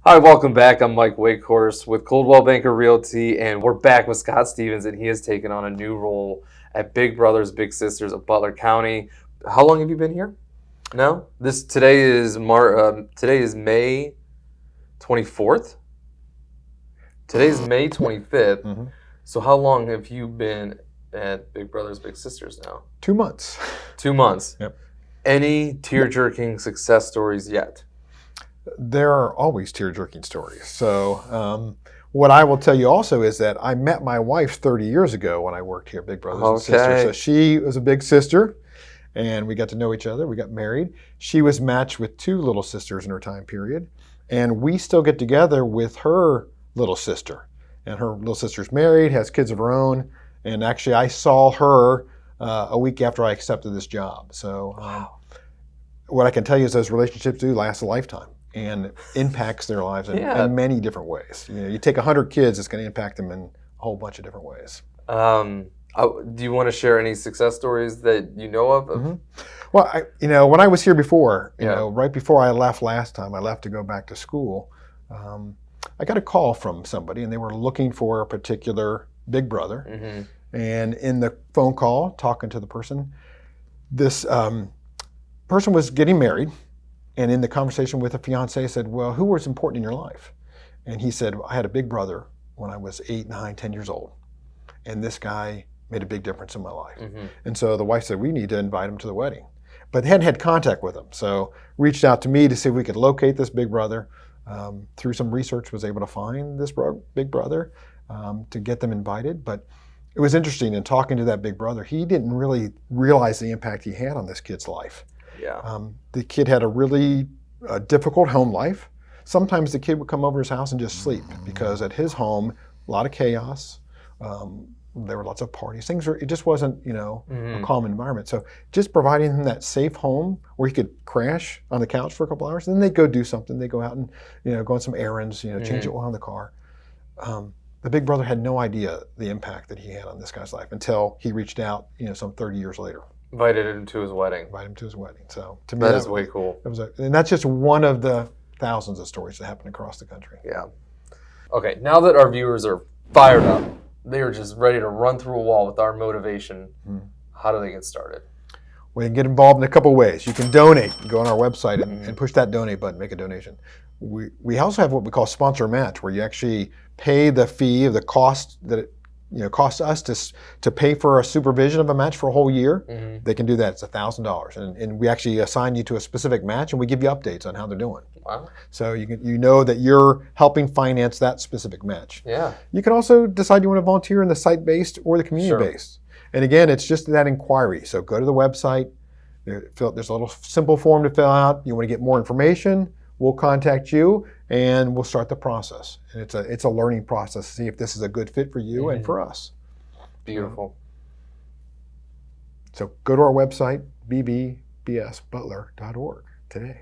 Hi, welcome back. I'm Mike Wakehorse with Coldwell Banker Realty, and we're back with Scott Stevens, and he has taken on a new role at Big Brothers Big Sisters of Butler County. How long have you been here? No, today is May 24th. Today is May 25th. Mm-hmm. So how long have you been at Big Brothers Big Sisters now? 2 months. 2 months. Yep. Any tear-jerking success stories yet? There are always tear-jerking stories. So what I will tell you also is that I met my wife 30 years ago when I worked here at Big Brothers and Sisters. So she was a big sister, and we got to know each other. We got married. She was matched with 2 little sisters in her time period, and we still get together with her little sister. And her little sister's married, has kids of her own, and actually I saw her a week after I accepted this job. So what I can tell you is those relationships do last a lifetime and impacts their lives in many different ways. You know, you take 100 kids, it's going to impact them in a whole bunch of different ways. Do you want to share any success stories that you know of? Mm-hmm. Well, when I was here before, right before I left last time, I left to go back to school. I got a call from somebody, and they were looking for a particular big brother. Mm-hmm. And in the phone call, talking to the person, this person was getting married. And in the conversation with a fiance, said, well, who was important in your life? And he said, I had a big brother when I was 8, 9, 10 years old. And this guy made a big difference in my life. Mm-hmm. And so the wife said, we need to invite him to the wedding. But they hadn't had contact with him. So reached out to me to see if we could locate this big brother. Through some research, was able to find this big brother to get them invited. But it was interesting in talking to that big brother, he didn't really realize the impact he had on this kid's life. Yeah. The kid had a really difficult home life. Sometimes the kid would come over to his house and just sleep because at his home, a lot of chaos. There were lots of parties. It just wasn't, a calm environment. So just providing him that safe home where he could crash on the couch for a couple hours, and then they'd go do something. They'd go out and, go on some errands, change the oil in the car. The big brother had no idea the impact that he had on this guy's life until he reached out, some 30 years later. Invited him to his wedding. So to me, that is way cool. And that's just one of the thousands of stories that happen across the country. Yeah. Okay, now that our viewers are fired up, they are just ready to run through a wall with our motivation, how do they get started? Well, you can get involved in a couple ways. You can donate. You go on our website and push that donate button, make a donation. We also have what we call sponsor match, where you actually pay the fee of the cost that it costs us to pay for a supervision of a match for a whole year. Mm-hmm. They can do that. It's $1,000, and we actually assign you to a specific match, and we give you updates on how they're doing. Wow! So you know that you're helping finance that specific match. Yeah. You can also decide you want to volunteer in the site-based or the community-based. Sure. And again, it's just that inquiry. So go to the website. There's a little simple form to fill out. You want to get more information, we'll contact you, and we'll start the process. And it's a learning process to see if this is a good fit for you and for us. Beautiful. So go to our website, bbsbutler.org today.